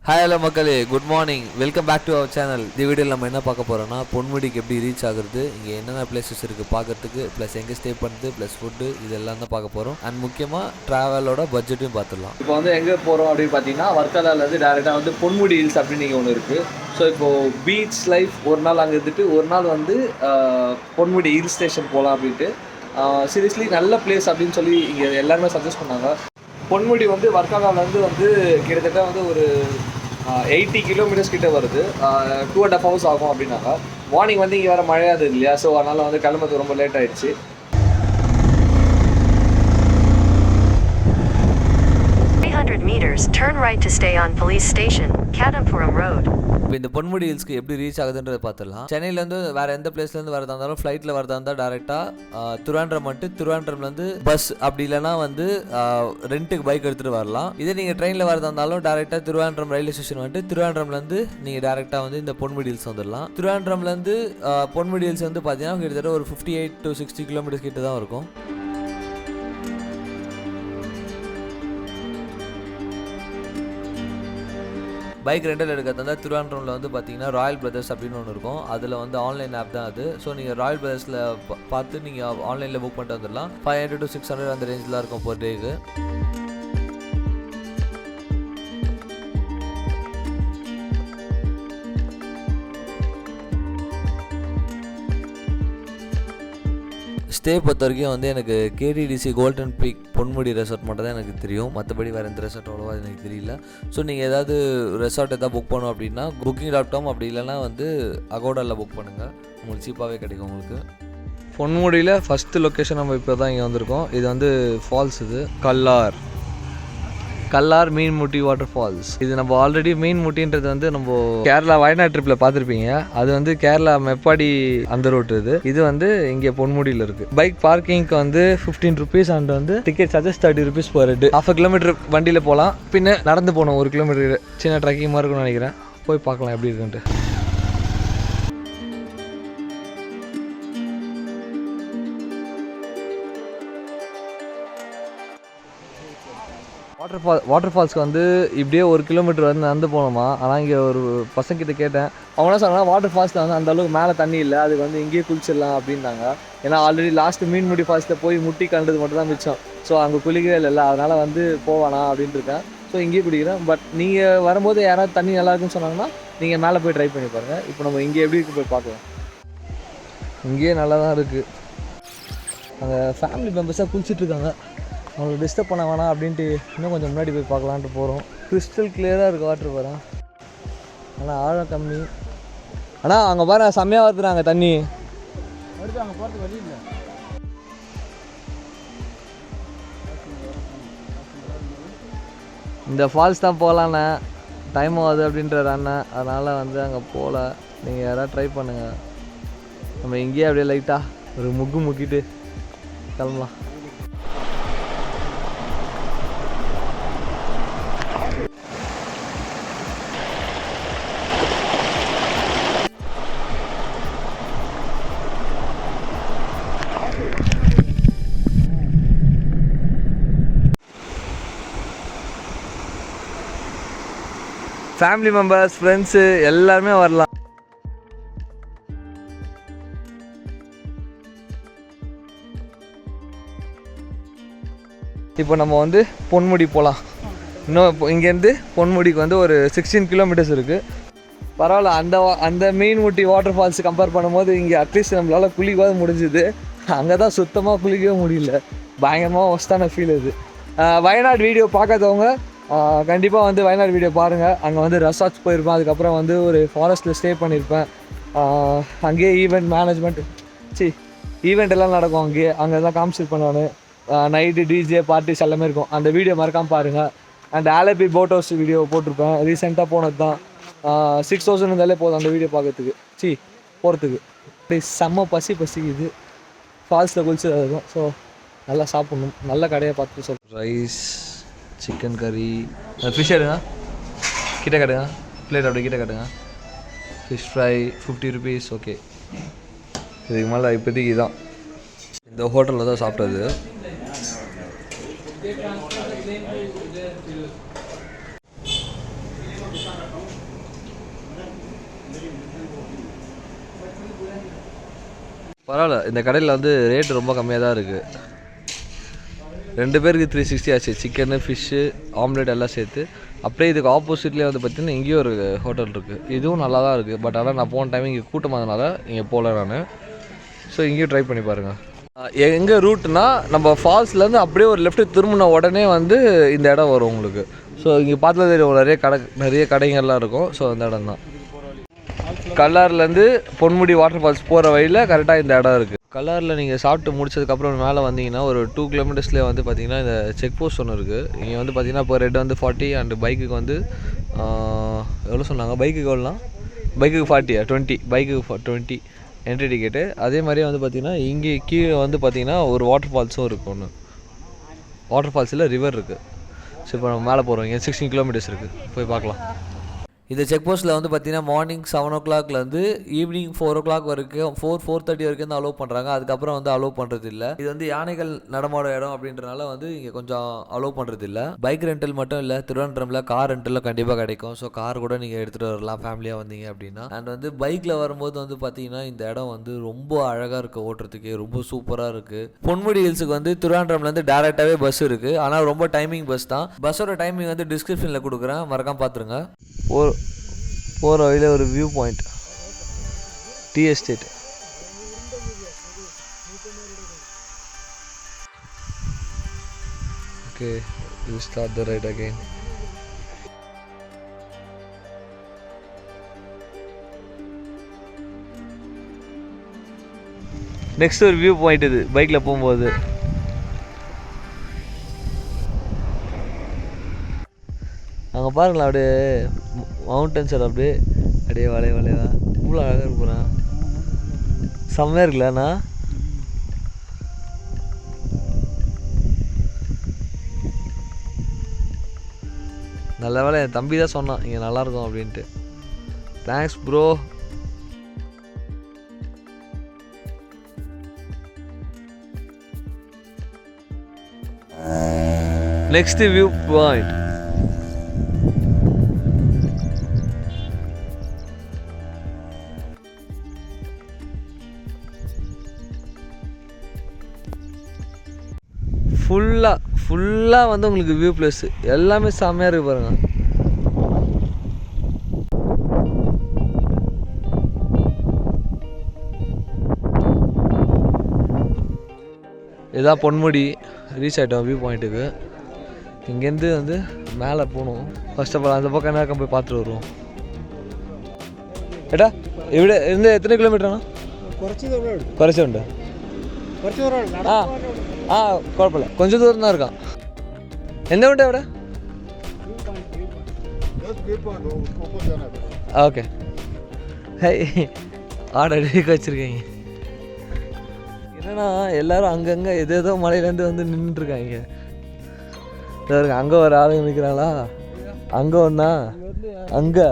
Hi hello மக்களே, good morning. Welcome back to our channel. இந்த வீடியோவில் நம்ம என்ன பார்க்க போகிறோம்னா, பொன்முடிக்கு எப்படி ரீச் ஆகுறது, இங்கே என்னென்ன பிளேசஸ் இருக்குது பார்க்கறதுக்கு, ப்ளஸ் எங்கே ஸ்டே பண்ணுறது, ப்ளஸ் ஃபுட்டு, இதெல்லாம் தான் பார்க்க போகிறோம். அண்ட் முக்கியமாக ட்ராவலோட பட்ஜெட்டையும் பார்த்துடலாம். இப்போ வந்து எங்கே போகிறோம் அப்படின்னு பார்த்தீங்கன்னா, வர்க்கலாலேருந்து டேரெக்டாக வந்து பொன்முடி ஹில்ஸ் அப்படின்னு நீங்கள் ஒன்று இருக்குது. ஸோ இப்போது பீச் லைஃப் ஒரு நாள் அங்கே இருந்துட்டு ஒரு நாள் வந்து பொன்முடி ஹில் ஸ்டேஷன் போகலாம் அப்படின்ட்டு. சீரியஸ்லி நல்ல பிளேஸ் அப்படின்னு சொல்லி இங்கே எல்லாருமே சஜஸ்ட் பண்ணாங்க. பொன்முடி வந்து வர்க்கலாலேருந்து வந்து கிட்டத்தட்ட வந்து ஒரு 80 கிலோமீட்டர்ஸ் கிட்ட வருது. 2.5 hours ஆகும் அப்படின்னாங்க. மார்னிங் வந்து இங்கே வேறு மழையாது இல்லையா, ஸோ அதனால் வந்து கிளம்புறது ரொம்ப லேட் ஆகிடுச்சு. 300 meters, turn right to stay on police station, Kadampuram Road. இப்போ இந்த பொன்முடி ஹில்ஸ்க்கு எப்படி ரீச் ஆகுதுன்றதை பார்த்துடலாம். சென்னையிலேருந்து வேறு எந்த பிளேஸ்லேருந்து வரதா இருந்தாலும் ஃப்ளைட்டில் வரதா இருந்தால் டேரெக்டாக திருவாண்டம் வந்துட்டு திருவாண்டம்லேருந்து பஸ், அப்படி இல்லைனா வந்து ரெண்ட்டுக்கு பைக் எடுத்துகிட்டு வரலாம். இதே நீங்கள் ட்ரெயினில் வரதா இருந்தாலும் டேரெக்டாக திருவாண்டம் ரயில்வே ஸ்டேஷன் வந்துட்டு திருவாண்டம்லேருந்து நீங்கள் டேரெக்டாக வந்து இந்த பொன்முடி ஹில்ஸ் வந்துடலாம். திருவாண்டம்லேருந்து பொன்முடி ஹில்ஸ் வந்து பார்த்தீங்கன்னா கிட்டத்தட்ட ஒரு 58 to 60 கிலோமீட்டர்ஸ் கிட்ட தான் இருக்கும். பைக் ரெண்டல் எடுக்கிறதா திருவாண்டூரில் வந்து பார்த்தீங்கன்னா ராயல் பிரதர்ஸ் அப்படின்னு ஒன்று இருக்கும். அதில் வந்து ஆன்லைன் ஆப் தான் அது. ஸோ நீங்கள் ராயல் பிரதர்ஸில் பார்த்து நீங்கள் ஆன்லைனில் புக் பண்ணிட்டு வந்துடலாம். 500 to 600 அந்த ரேஞ்சில் இருக்கும் பர் டேக்கு. ஸ்டே பொறுத்த வரைக்கும் வந்து எனக்கு KTDC golden peak Ponmudi resort மட்டும் தான் எனக்கு தெரியும். மற்றபடி வேறு எந்த ரெசார்ட் அவ்வளோவா எனக்கு தெரியல. ஸோ நீங்கள் ஏதாவது ரெசார்ட் எதாவது புக் பண்ணோம் அப்படின்னா booking.com, அப்படி இல்லைனா வந்து அகோடாவில் புக் பண்ணுங்கள். உங்களுக்கு சீப்பாகவே கிடைக்கும். உங்களுக்கு பொன்முடியில் ஃபஸ்ட்டு லொக்கேஷன் நம்ம இப்போ தான் இங்கே வந்திருக்கோம். இது வந்து ஃபால்ஸ், இது கல்லார் மீன்முட்டி வாட்டர் ஃபால்ஸ். இது நம்ம ஆல்ரெடி மீன்முட்டின்றது வந்து நம்ம கேரளா வயநாடு ட்ரிப்பில் பார்த்துருப்பீங்க. அது வந்து கேரளா மெப்பாடி அந்த ரோட்டு. இது வந்து இங்கே பொன்முடியில் இருக்குது. பைக் பார்க்கிங்க்கு வந்து 15 rupees அண்ட் வந்து ticket charges 30 rupees per head. 1/2 kilometer வண்டியில் போகலாம். பின்ன நடந்து போகணும் 1 kilometer. சின்ன ட்ரெக்கிங் மாதிரி இருக்கும்னு நினைக்கிறேன். போய் பார்க்கலாம் எப்படி இருக்குன்ட்டு. வாட்டர் ஃபால்ஸ்க்கு வந்து இப்படியே 1 kilometer வந்து நடந்து போனோமா. ஆனால் இங்கே ஒரு பசங்கிட்ட கேட்டேன். அவங்க என்ன சொன்னாங்கன்னா, வாட்டர் ஃபால்ஸில் வந்து அந்தளவுக்கு மேலே தண்ணி இல்லை, அதுக்கு வந்து இங்கேயே குளிச்சிடலாம் அப்படின்னாங்க. ஏன்னா ஆல்ரெடி லாஸ்ட்டு மீன்முடி ஃபால்ஸில் போய் முட்டி கண்டது மட்டும் தான் மிச்சம். ஸோ அங்கே குளிக்கவே இல்லை, அதனால் வந்து போவானா அப்படின்ட்டு இருக்கேன். ஸோ இங்கேயே குடிக்கிறேன். பட் நீங்கள் வரும்போது யாராவது தண்ணி நல்லா இருக்குன்னு சொன்னாங்கன்னா நீங்கள் மேலே போய் ட்ரை பண்ணி பாருங்கள். இப்போ நம்ம இங்கே எப்படி இருக்கு போய் பார்க்கலாம். இங்கேயே நல்லா தான் இருக்குது. அங்கே ஃபேமிலி மெம்பர்ஸாக குளிச்சுட்ருக்காங்க. அவங்களுக்கு டிஸ்டர்ப் பண்ண வேணாம் அப்படின்ட்டு இன்னும் கொஞ்சம் முன்னாடி போய் பார்க்கலான்ட்டு போகிறோம். கிறிஸ்டல் கிளியராக இருக்குது வாட்டர் பாரு. ஆனால் ஆழம் கம்மி. ஆனால் அங்கே பாரு செம்மையாக வருதுறாங்க தண்ணி. வருது, அங்கே போகிறதுக்கு வழி இல்லை. இந்த ஃபால்ஸ் தான் போகலாண்ணே, டைம் ஆகுது அப்படின்றார் அண்ணன். அதனால் வந்து அங்கே போகல. நீங்கள் யாராவது ட்ரை பண்ணுங்கள். நம்ம இங்கேயே அப்படியே லைட்டாக ஒரு முக்கிட்டு கிளம்பலாம். ஃபேமிலி மெம்பர்ஸ், ஃப்ரெண்ட்ஸு எல்லாருமே வரலாம். இப்போ நம்ம வந்து பொன்முடி போகலாம். இன்னும் இப்போ இங்கேருந்து பொன்முடிக்கு வந்து ஒரு 16 kilometers இருக்குது. பரவாயில்ல, அந்த மீன்முட்டி வாட்டர் ஃபால்ஸ் கம்பேர் பண்ணும்போது இங்கே அட்லீஸ்ட் நம்மளால் குளிக்கவே முடிஞ்சுது. அங்கே தான் சுத்தமாக குளிக்கவே முடியல. பயங்கரமாக ஒஸ்டான ஃபீல் இது. வயநாடு வீடியோ பார்க்காதவங்க கண்டிப்பாக வந்து வயநாடு வீடியோ பாருங்கள். அங்கே வந்து ரெசார்ட்ஸ் போயிருப்பேன். அதுக்கப்புறம் வந்து ஒரு ஃபாரஸ்ட்டில் ஸ்டே பண்ணியிருப்பேன். அங்கேயே ஈவெண்ட் எல்லாம் நடக்கும். அங்கே தான் காமிச்சிருப்பேன் நான். நைட்டு டிஜே பார்ட்டிஸ் எல்லாமே இருக்கும். அந்த வீடியோ மறக்காமல் பாருங்கள். And Alleppey boat house video போட்டிருப்பேன். ரீசெண்டாக போனது தான். 6000 இருந்தாலே போதும் அந்த வீடியோ பார்க்கறதுக்கு போகிறதுக்கு. அப்படி செம்ம பசிக்குது. ஃபால்ஸில் குளிச்சு இருக்கும். ஸோ நல்லா சாப்பிட்ணும். நல்ல கடையை பார்த்து சொல்லுங்கள். ரைஸ், சிக்கன் கறி, ஃபிஷ் எடுங்க, கிட்ட கட்டுங்க, பிளேட் அப்படி கிட்ட கட்டுங்க. Fish fry 50 rupees. ஓகே, இதுக்கு மேலே இப்போதைக்கு தான் இந்த ஹோட்டலில் தான் சாப்பிட்டது. பரவாயில்ல, இந்த கடையில் வந்து ரேட் ரொம்ப கம்மியாக தான் இருக்குது. 2 பேருக்கு 360 ஆச்சு. சிக்கனு, ஃபிஷ்ஷு, ஆம்லேட் எல்லாம் சேர்த்து. அப்படியே இதுக்கு ஆப்போசிட்லேயே வந்து பார்த்திங்கன்னா இங்கேயும் ஒரு ஹோட்டல் இருக்குது. இதுவும் நல்லா தான் இருக்குது. பட் ஆனால் நான் போன டைம் இங்கே கூட்டமாகறதுனால இங்கே போகல நான். ஸோ இங்கேயும் ட்ரை பண்ணி பாருங்கள். எங்கே ரூட்னா நம்ம ஃபால்ஸ்லேருந்து அப்படியே ஒரு லெஃப்ட்டு திரும்பின உடனே வந்து இந்த இடம் வரும் உங்களுக்கு. ஸோ இங்கே பார்த்தா தெரியும் நிறைய கடைங்கள்லாம் இருக்கும். ஸோ அந்த இடம் தான். கல்லார்லேருந்து பொன்முடி வாட்டர் ஃபால்ஸ் போகிற வழியில் கரெக்டாக இந்த இடம் இருக்குது. கல்லாரில் நீங்கள் சாப்பிட்டு முடிச்சதுக்கப்புறம் மேலே வந்தீங்கன்னா ஒரு 2 கிலோமீட்டர்ஸ்லேயே வந்து பார்த்திங்கன்னா இந்த செக் போஸ்ட் ஒன்று இருக்குது. இங்கே வந்து பார்த்திங்கன்னா இப்போ ரெட் வந்து 40 அண்ட் பைக்குக்கு வந்து எவ்வளோ சொன்னாங்க? பைக்குக்கு எவ்வளோனா? பைக்குக்கு 40, 20, பைக்குக்கு 20 என்ட்ரி டிக்கெட்டு. அதே மாதிரியே வந்து பார்த்திங்கன்னா இங்கே கீழே வந்து பார்த்திங்கன்னா ஒரு வாட்டர் ஃபால்ஸும் இருக்குது. ஒன்று வாட்டர் ஃபால்ஸில் ரிவர் இருக்குது. ஸோ இப்போ நம்ம மேலே போகிறோம். இங்கே 16 கிலோமீட்டர்ஸ் இருக்குது. போய் பார்க்கலாம். இந்த செக் போஸ்ட்டில் வந்து பார்த்திங்கன்னா மார்னிங் 7 o'clockலேருந்து ஈவினிங் 4 o'clock வரைக்கும் 4:30 வரைக்கும் தான் அலோவ் பண்ணுறாங்க. அதுக்கப்புறம் வந்து அலோவ் பண்ணுறது இல்லை. இது வந்து யானைகள் நடமாட இடம் அப்படின்றனால வந்து இங்கே கொஞ்சம் அலோவ் பண்ணுறது இல்லை. பைக் ரெண்டல் மட்டும் இல்லை, திருவனந்தபுரமில் கார் ரெண்டலில் கண்டிப்பாக கிடைக்கும். ஸோ கார் கூட நீங்கள் எடுத்துகிட்டு வரலாம் ஃபேமிலியாக வந்தீங்க அப்படின்னா. அண்ட் வந்து பைக்கில் வரும்போது வந்து பார்த்திங்கன்னா இந்த இடம் வந்து ரொம்ப அழகாக இருக்குது. ஓட்டுறதுக்கு ரொம்ப சூப்பராக இருக்குது. பொன்முடி ஹில்ஸுக்கு வந்து திருவனந்தபுரம்லேருந்து டேரெக்டாகவே பஸ் இருக்குது. ஆனால் ரொம்ப டைமிங் பஸ் தான். பஸ்ஸோட டைமிங் வந்து டிஸ்கிரிப்ஷனில் கொடுக்குறேன், மறக்காம பார்த்துருங்க. போகிற வழியில் ஒரு view point, tea estate. Okay, you start the right again. Next ஒரு வியூ பாயிண்ட் இது பைக்கில் போகும்போது. அங்கே பாருங்களா, அப்படியே மவுண்டன் சைடு அப்படியே வளைவா இவ்வளோ அழகாக இருப்பேன். செம்மையாக இருக்குல்லண்ணா. நல்ல வேலை என் தம்பி தான் சொன்னான் இங்கே நல்லாயிருக்கும் அப்படின்ட்டு. Thanks bro. Next view point. ஃபுல்லாக வந்து உங்களுக்கு வியூ ப்ளஸ் எல்லாமே செம்மையாக இருக்குது பாருங்கள். இதுதான் பொன்முடி. ரீச் ஆகிட்டோம் வியூ பாயிண்ட்டுக்கு. இங்கேருந்து வந்து மேலே போகணும். ஃபர்ஸ்ட் ஆஃப் ஆல் அந்த பக்கம் என்ன போய் பார்த்துட்டு வருவோம். ஏட்டா ഇവിടെ இருந்து எத்தனை கிலோமீட்டர்ண்ணா? കുറച്ചുണ്ട്. കുഴപ്പമില്ല, கொஞ்சம் தூரம் தான் இருக்கான். எந்த வண்டி അവിടെ? ஓகே. ஆர்டர் வச்சுருக்கீங்க. என்னன்னா எல்லாரும் அங்கங்கே ஏதேதோ மலையிலேருந்து வந்து நின்றுட்டுருக்காங்க. அங்கே ஒரு ஆளுங்க நிற்கிறாங்களா? அங்கே ஒன்றா? அங்கே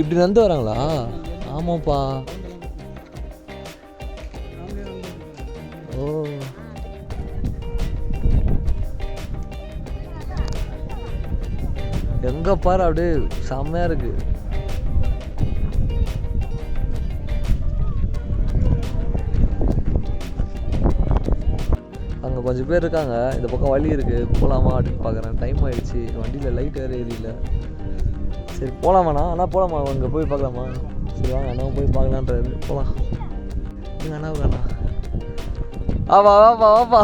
இப்படி நடந்து வராங்களா? ஆமாப்பா. எங்க பாரு அப்படியே செம்மையா இருக்கு. அங்க கொஞ்சம் பேர் இருக்காங்க. இந்த பக்கம் வழி இருக்கு, போலாமா அப்படின்னு பாக்குறேன். டைம் ஆயிடுச்சு, வண்டியில லைட் வேற எரியல. சரி போலாமாண்ணா? அண்ணா போலாமா? அங்க போய் பார்க்கலாமா? சரி வாங்க அண்ணா போய் பார்க்கலான்றாரு. போலாம். நீங்க அண்ணா அண்ணா வாப்பா.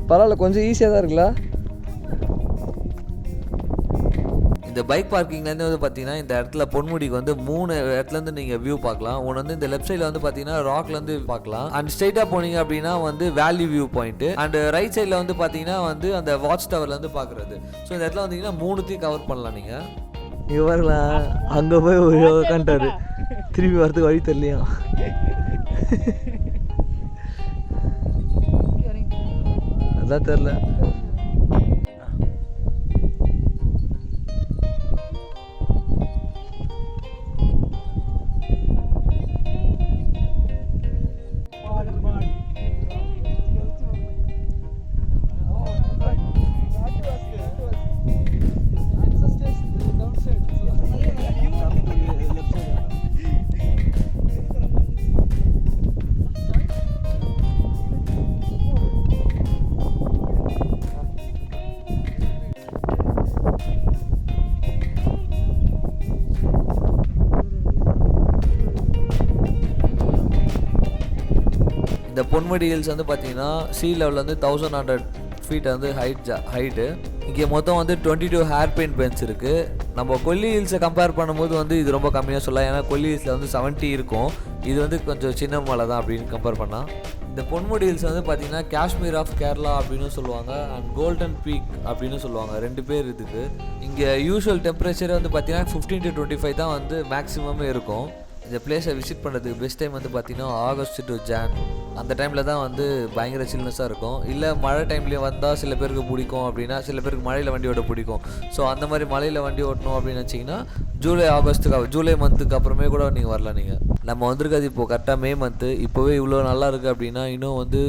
பரவாயில்ல, கொஞ்சம் ஈஸியாக தான் இருக்குல்ல. இந்த பைக் பார்க்கிங்லேருந்து வந்து பார்த்தீங்கன்னா இந்த இடத்துல பொன்முடிக்கு வந்து 3 இடத்துலேருந்து நீங்கள் வியூ பார்க்கலாம். ஒன்று வந்து இந்த லெஃப்ட் சைடில் வந்து பார்த்தீங்கன்னா ராக்லேருந்து பார்க்கலாம். அண்ட் ஸ்ட்ரைட்டாக போனீங்க அப்படின்னா வந்து value view point. And right சைடில் வந்து பார்த்தீங்கன்னா வந்து அந்த வாட்ச் டவர்லேருந்து பார்க்குறது. ஸோ இந்த இடத்துல வந்தீங்கன்னா 3த்தையும் கவர் பண்ணலாம் நீங்கள். இங்கே வரலாம். அங்கே போய் உட்காந்துட்டாரு, திரும்பி வரதுக்கு வழி தெரியலையா? அதான் தெரில. இந்த பொன்முடி ஹில்ஸ் வந்து பார்த்தீங்கன்னா சீ லெவலில் வந்து 1100 ஃபீட் வந்து ஹைட்டு. இங்கே மொத்தம் வந்து 22 ஹேர் பெயிண்ட் பென்ஸ் இருக்குது. நம்ம கொல்லி ஹில்ஸை கம்பேர் பண்ணும்போது வந்து இது ரொம்ப கம்மியாக சொல்லலாம். ஏன்னா கொல்லி ஹில்ஸில் வந்து 70 இருக்கும். இது வந்து கொஞ்சம் சின்ன மலை தான் அப்படின்னு கம்பேர் பண்ணால். இந்த பொன்முடி ஹில்ஸ் வந்து பார்த்திங்கன்னா காஷ்மீர் ஆஃப் கேரளா அப்படின்னு சொல்லுவாங்க அண்ட் கோல்டன் பீக் அப்படின்னு சொல்லுவாங்க. 2 பேர் இதுக்கு. இங்கே யூஷுவல் டெம்பரேச்சர் வந்து பார்த்திங்கன்னா 15 to 25 தான் வந்து மேக்ஸிமமே இருக்கும். இந்த பிளேஸை விசிட் பண்ணுறதுக்கு பெஸ்ட் டைம் வந்து பார்த்திங்கன்னா ஆகஸ்ட் டு ஜான். அந்த டைமில் தான் வந்து பயங்கர சில்னஸாக இருக்கும். இல்லை மழை டைம்லேயே வந்தால் சில பேருக்கு பிடிக்கும் அப்படின்னா, சில பேருக்கு மழையில் வண்டி ஓட்ட பிடிக்கும். ஸோ அந்த மாதிரி மழையில் வண்டி ஓட்டணும் அப்படின்னு வச்சிங்கன்னா ஜூலை மந்த்துக்கு அப்புறமே கூட நீங்கள் வரலாம். நீங்கள் நம்ம வந்திருக்காது இப்போது கரெக்டாக மே மந்த்து. இப்போவே இவ்வளோ நல்லா இருக்குது அப்படின்னா இன்னும் வந்து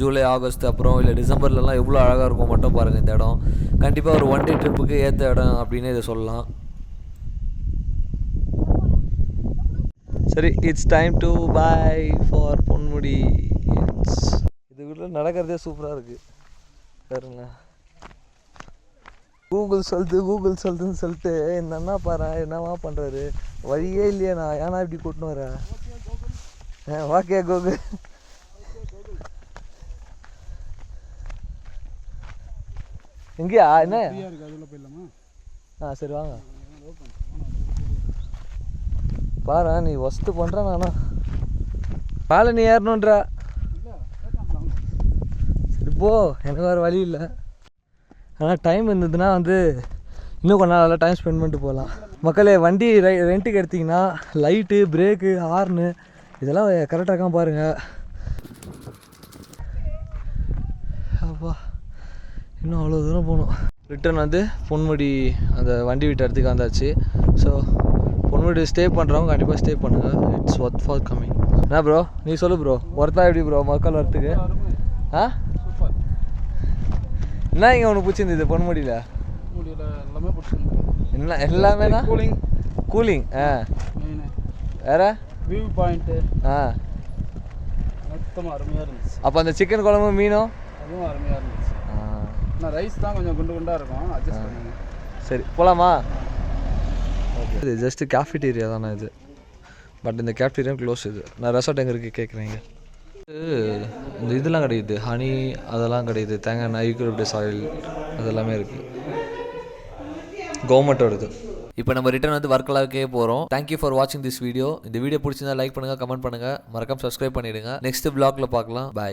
ஜூலை ஆகஸ்ட் அப்புறம் இல்லை டிசம்பர்லலாம் எவ்வளோ அழகாக இருக்கும் மட்டும் பாருங்கள். இந்த இடம் கண்டிப்பாக ஒரு 1 day ட்ரிப்புக்கு ஏற்ற இடம் அப்படின்னு இதை சொல்லலாம். சரி, it's time to bye for Ponmudi hills. இதுக்குள்ள நடக்கிறதே சூப்பராக இருக்குது பாருங்க. கூகுள் சொல்லுதுன்னு சொல்லிட்டு என்னன்னா பாரு என்னவா பண்ணுறாரு. வழியே இல்லையா நான் ஏன்னா இப்படி கூட்டின்னு வரேன். Okay Google. எங்கேயா என்ன? சரி வாங்க பாரு. நீ வஸ்து பண்ணுற நானா மேலே நீ ஏறணுன்ற. சரி போ, எனக்கு வேறு வழி இல்லை. ஆனால் டைம் இருந்ததுன்னா வந்து இன்னும் கொஞ்ச நாள் நல்லா டைம் ஸ்பெண்ட் பண்ணிட்டு போகலாம். மக்களே வண்டி ரெண்ட்டுக்கு எடுத்திங்கன்னா லைட்டு, பிரேக்கு, ஹார்னு இதெல்லாம் கரெக்டாக இருக்கான் பாருங்கள். அப்பா இன்னும் அவ்வளோ தூரம் போகணும். ரிட்டர்ன் வந்து பொன்முடி அந்த வண்டி விட்ட இடத்துக்கு வந்தாச்சு. ஸோ பொன்முடி ஸ்டே பண்ணுறவங்க கண்டிப்பாக ஸ்டே பண்ணுங்கள். It's worth for coming. என்ன ப்ரோ நீ சொல்லு ப்ரோ, ஒர்த்தா எப்படி ப்ரோ மக்கள் வரத்துக்கு? என்ன இங்கே ஒன்று பிடிச்சிருந்தது பொன்முடியில்? எல்லாமே பிடிச்சிருந்தது. என்ன எல்லாமேனா? கூலிங். வேறு வியூ பாயிண்ட்டு மொத்தமாக அருமையாக இருந்துச்சு. அப்போ அந்த சிக்கன் குழம்பு மீனும் அதுவும் அருமையாக இருந்துச்சு. ஆனால் ரைஸ் தான் கொஞ்சம் குண்டாக இருக்கும், அட்ஜஸ்ட் பண்ணுங்க. சரி போகலாமா? ஓகே, இது ஜஸ்ட்டு கேஃபிட்டீரியா தானே இது. பட் இந்த கேஃபிட்டீரியா க்ளோஸ். இது நான் ரெசார்ட் எங்கே இருக்குது கேட்குறீங்க. இந்த இதெல்லாம் கிடையாது, ஹனி அதெல்லாம் கிடையாது, தேங்காய் எண்ணெய், யூக்கலிப்டஸ் ஆயில் அதெல்லாமே இருக்குது, கவர்மெண்ட்டோடது. இப்போ நம்ம ரிட்டர்ன் வந்து வர்க்கலாவுக்கே போகிறோம். தேங்க்யூ ஃபார் வாட்சிங் திஸ் வீடியோ. இந்த வீடியோ பிடிச்சிருந்தா லைக் பண்ணுங்கள், கமெண்ட் பண்ணுங்கள், மறக்காம சப்ஸ்கிரைப் பண்ணிவிடுங்க. நெக்ஸ்ட் vlogல பார்க்கலாம். பாய்.